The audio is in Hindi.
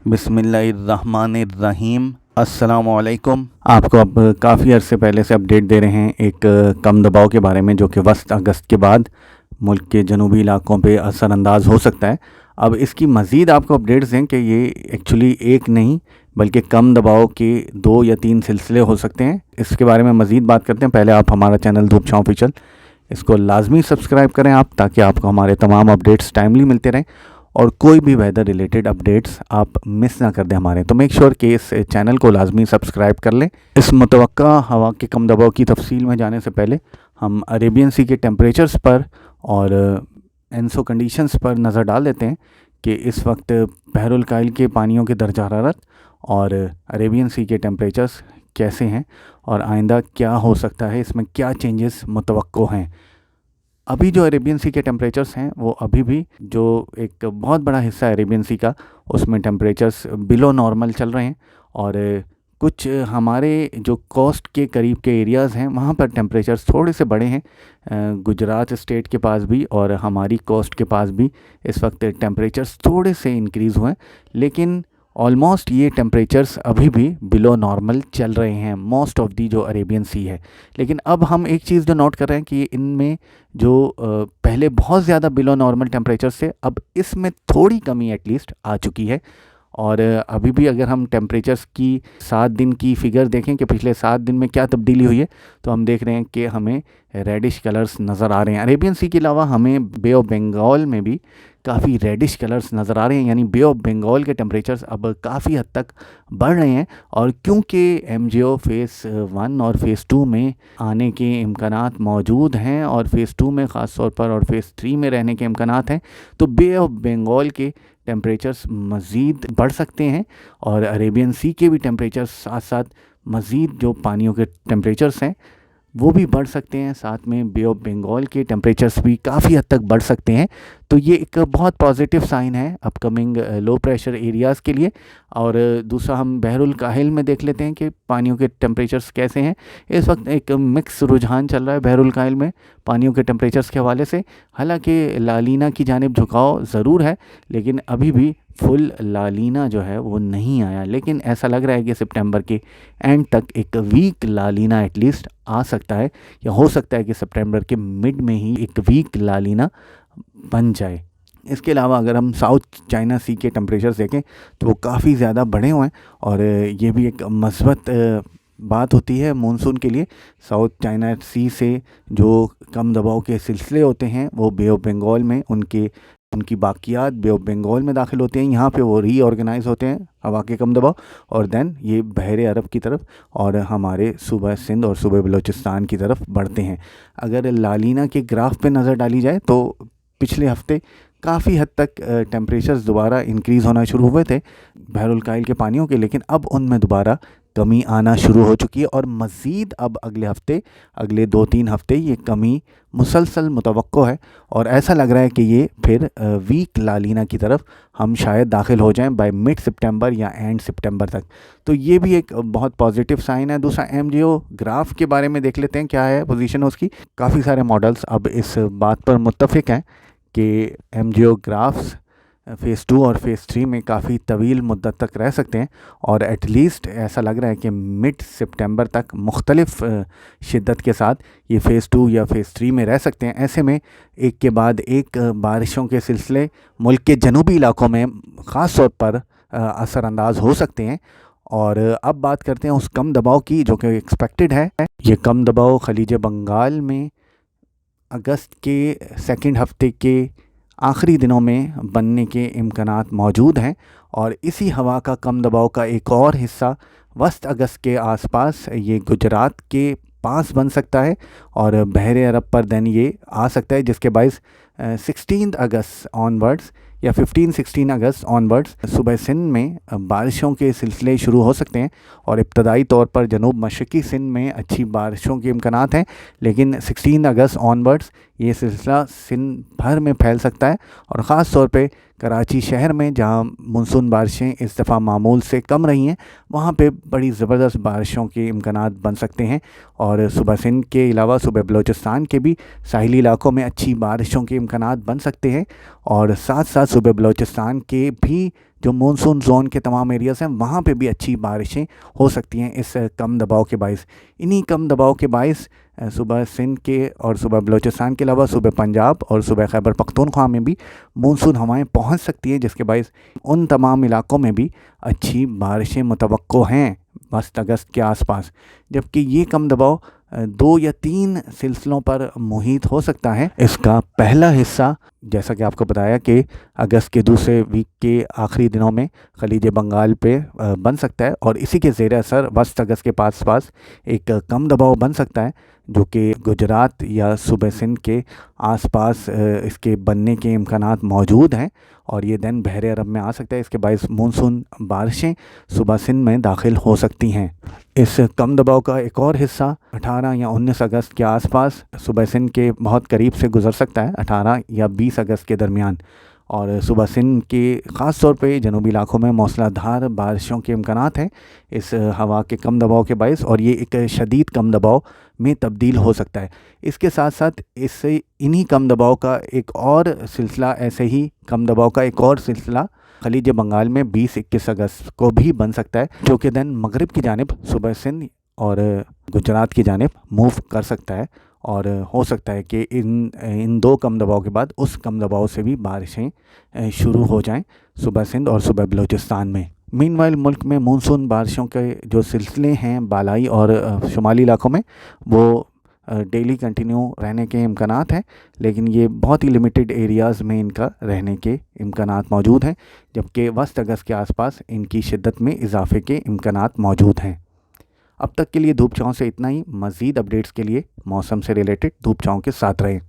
बिस्मिल्लाहिर्रहमानिर्रहीम। अस्सलामुअलैकुम। आपको अब काफ़ी अरसे पहले से अपडेट दे रहे हैं एक कम दबाव के बारे में, जो कि वस्त अगस्त के बाद मुल्क के जनूबी इलाकों पे असरअंदाज हो सकता है। अब इसकी मज़ीद आपको अपडेट्स दें कि ये एक्चुअली एक नहीं बल्कि कम दबाव के 2 या 3 सिलसिले हो सकते हैं। इसके बारे में मज़ीद बात करते हैं। पहले आप हमारा चैनल धूप छाँव ऑफिशियल इसको लाजमी सब्सक्राइब करें आप, ताकि आपको हमारे तमाम अपडेट्स टाइमली मिलते रहें और कोई भी वेदर रिलेटेड अपडेट्स आप मिस ना कर दें हमारे। तो मेक श्योर कि इस चैनल को लाजमी सब्सक्राइब कर लें। इस मुतवक्का हवा के कम दबाव की तफसील में जाने से पहले हम अरेबियन सी के टेम्परेचर्स पर और एनसो कंडीशंस पर नज़र डाल देते हैं कि इस वक्त बहरुल काहिल के पानियों के दर्जा हरारत और अरेबियन सी के टेम्परेचर्स कैसे हैं और आइंदा क्या हो सकता है, इसमें क्या चेंजेस मुतवक्को हैं। अभी जो अरेबियन सी के टेम्परेचर्स हैं वो अभी भी जो एक बहुत बड़ा हिस्सा है अरेबियन सी का, उसमें टेम्परेचर्स बिलो नॉर्मल चल रहे हैं। और कुछ हमारे जो कोस्ट के करीब के एरियाज़ हैं वहाँ पर टेम्परेचर्स थोड़े से बड़े हैं। गुजरात स्टेट के पास भी और हमारी कोस्ट के पास भी इस वक्त टेम्परेचर्स थोड़े से इंक्रीज़ हुए हैं, लेकिन ऑलमोस्ट ये टेम्परेचर्स अभी भी बिलो नॉर्मल चल रहे हैं मोस्ट ऑफ दी जो अरेबियन सी है। लेकिन अब हम एक चीज़ जो नोट कर रहे हैं कि इनमें जो पहले बहुत ज़्यादा बिलो नॉर्मल टेम्परेचर्स थे, अब इसमें थोड़ी कमी एटलीस्ट आ चुकी है। और अभी भी अगर हम टेम्परेचर्स की 7 दिन की फ़िगर देखें कि पिछले 7 दिन में क्या तब्दीली हुई है, तो हम देख रहे हैं कि हमें रेडिश कलर्स नज़र आ रहे हैं। अरेबियन सी के अलावा हमें बे ऑफ बंगाल में भी काफ़ी रेडिश कलर्स नज़र आ रहे हैं, यानी बे ऑफ बंगाल के टेम्परेचर्स अब काफ़ी हद तक बढ़ रहे हैं। और क्योंकि एमजीओ फ़ेज़ 1 और फ़ेज़ 2 में आने के इम्कानात मौजूद हैं और फ़ेज़ 2 में ख़ास तौर पर और फ़ेज़ 3 में रहने के इम्कानात हैं, तो बे ऑफ बंगाल के टेम्परेचर्स मज़ीद बढ़ सकते हैं और अरेबियन सी के भी टेम्परेचर्स साथ साथ मज़ीद जो पानियों के टेम्परेचर्स हैं वो भी बढ़ सकते हैं। साथ में बे ऑफ बंगाल के टेम्परेचर्स भी काफ़ी हद तक बढ़ सकते हैं। तो ये एक बहुत पॉजिटिव साइन है अपकमिंग लो प्रेशर एरियाज़ के लिए। और दूसरा हम बहरुल काहिल में देख लेते हैं कि पानियों के टेम्परेचर्स कैसे हैं। इस वक्त एक मिक्स रुझान चल रहा है बहरुल काहिल में पानियों के टेम्परेचर्स के हवाले से। हालांकि लालीना की जानिब झुकाव ज़रूर है, लेकिन अभी भी फुल लालीना जो है वो नहीं आया। लेकिन ऐसा लग रहा है कि सितंबर के एंड तक एक वीक लालीना एटलीस्ट आ सकता है, या हो सकता है कि सितंबर के मिड में ही एक वीक लालीना बन जाए। इसके अलावा अगर हम साउथ चाइना सी के टेम्परेचर्स देखें तो वो काफ़ी ज़्यादा बढ़े हुए हैं और ये भी एक मस्बत बात होती है मानसून के लिए। साउथ चाइना सी से जो कम दबाव के सिलसिले होते हैं वो बे ऑफ बंगाल में उनकी बाकियात बे ऑफ बंगाल में दाखिल होते हैं। यहाँ पे वो रीऑर्गेनाइज होते हैं हवा के कम दबाव, और देन ये बहरे अरब की तरफ और हमारे सूबा सिंध और सूबे बलूचिस्तान की तरफ बढ़ते हैं। अगर लालीना के ग्राफ पे नज़र डाली जाए तो पिछले हफ्ते काफ़ी हद तक टेम्परेचर्स दोबारा इंक्रीज़ होना शुरू हुए थे बहरुल काहिल के पानियों के, लेकिन अब उनमें दोबारा कमी आना शुरू हो चुकी है और मज़ीद अब अगले 2-3 हफ्ते ये कमी मुसलसल मुतवक्को है। और ऐसा लग रहा है कि ये फिर वीक लालीना की तरफ हम शायद दाखिल हो जाएं बाय मिड सितंबर या एंड सितंबर तक। तो ये भी एक बहुत पॉजिटिव साइन है। दूसरा एमजीओ ग्राफ के बारे में देख लेते हैं क्या है पोजीशन उसकी। काफ़ी सारे मॉडल्स अब इस बात पर मुत्तफ़िक हैं कि एमजीओ ग्राफ्स फ़ेज़ 2 और फ़ेज़ 3 में काफ़ी तवील मुद्दत तक रह सकते हैं और एटलीस्ट ऐसा लग रहा है कि मिड सितंबर तक मुख्तलिफ़ शिद्दत के साथ ये फ़ेज़ 2 या फ़ेज़ 3 में रह सकते हैं। ऐसे में एक के बाद एक बारिशों के सिलसिले मुल्क के जनूबी इलाकों में ख़ास तौर पर असरअंदाज हो सकते हैं। और अब बात करते हैं उस कम दबाव की जो कि एक्सपेक्टेड है। ये कम दबाव खलीज बंगाल में अगस्त के सेकंड हफ्ते के आखिरी दिनों में बनने के इम्कानात मौजूद हैं और इसी हवा का कम दबाव का एक और हिस्सा वस्त अगस्त के आसपास ये गुजरात के पास बन सकता है और बहरे अरब पर देन ये आ सकता है, जिसके बायस 16 अगस्त ऑनवर्ड्स या 15-16 अगस्त ऑनवर्ड्स सूबा सिंध में बारिशों के सिलसिले शुरू हो सकते हैं। और इब्तदाई तौर पर जनूब मशरक़ी सिंध में अच्छी बारिशों के इम्कानात हैं, लेकिन 16 अगस्त ऑनवर्ड्स ये सिलसिला सिंध भर में फैल सकता है और ख़ास तौर पे कराची शहर में जहां मानसून बारिशें इस दफ़ा मामूल से कम रही हैं, वहां पे बड़ी ज़बरदस्त बारिशों के इम्कानात बन सकते हैं। और सूबा सिंध के अलावा सूबे बलूचिस्तान के भी साहिली इलाकों में अच्छी बारिशों के इम्कानात बन सकते हैं और साथ साथ सूबे बलूचिस्तान के भी जो मानसून जोन के तमाम एरियाज़ हैं वहाँ पे भी अच्छी बारिशें हो सकती हैं इस कम दबाव के बाइस। इन्हीं कम दबाव के बाइस सुबह सिंध के और सुबह बलूचिस्तान के अलावा सुबह पंजाब और सुबह खैबर पख्तूनख्वा में भी मानसून हवाएं पहुंच सकती हैं, जिसके बाइस उन तमाम इलाकों में भी अच्छी बारिशें मुतवक्को हैं वस्त अगस्त के आसपास। जबकि ये कम दबाव 2 या 3 सिलसिलों पर मुहित हो सकता है। इसका पहला हिस्सा जैसा कि आपको बताया कि अगस्त के दूसरे वीक के आखिरी दिनों में खलीज बंगाल पे बन सकता है और इसी के ज़ेर असर वस्त अगस्त के पास एक कम दबाव बन सकता है जो कि गुजरात या सूबे सिंध के आसपास इसके बनने के इम्कानात मौजूद हैं और ये दिन बहरे अरब में आ सकता है। इसके बायस मानसून बारिशें सुबह सिंध में दाखिल हो सकती हैं। इस कम दबाव का एक और हिस्सा 18 या 19 अगस्त के आसपास सुबह सिंध के बहुत करीब से गुजर सकता है, 18 या 20 अगस्त के दरमियान। और सुबह सिंध के ख़ास तौर पे जनूबी इलाकों में मौसलाधार बारिशों के इम्कानात हैं इस हवा के कम दबाव के बायस, और ये एक शदीद कम दबाव में तब्दील हो सकता है। इसके साथ साथ इससे इन्हीं कम दबाव का एक और सिलसिला, ऐसे ही कम दबाव का एक और सिलसिला खलीज बंगाल में 20-21 अगस्त को भी बन सकता है, जो कि दिन मगरिब की जानिब सुबह सिंध और गुजरात की जानिब मूव कर सकता है। और हो सकता है कि इन 2 कम दबाव के बाद उस कम दबाव से भी बारिशें शुरू हो जाएं सुबह सिंध और सुबह बलूचिस्तान में। मीनवाइल मुल्क में मानसून बारिशों के जो सिलसिले हैं बालाई और शुमाली इलाकों में वो डेली कंटिन्यू रहने के इम्कानात हैं, लेकिन ये बहुत ही लिमिटेड एरियाज़ में इनका रहने के इम्कानात मौजूद हैं, जबकि वस्त अगस्त के आसपास इनकी शिद्दत में इजाफे के इम्कानात मौजूद हैं। अब तक के लिए धूप छाँव से इतना ही। मज़ीद अपडेट्स के लिए मौसम से रिलेटेड धूप छाँव के साथ रहें।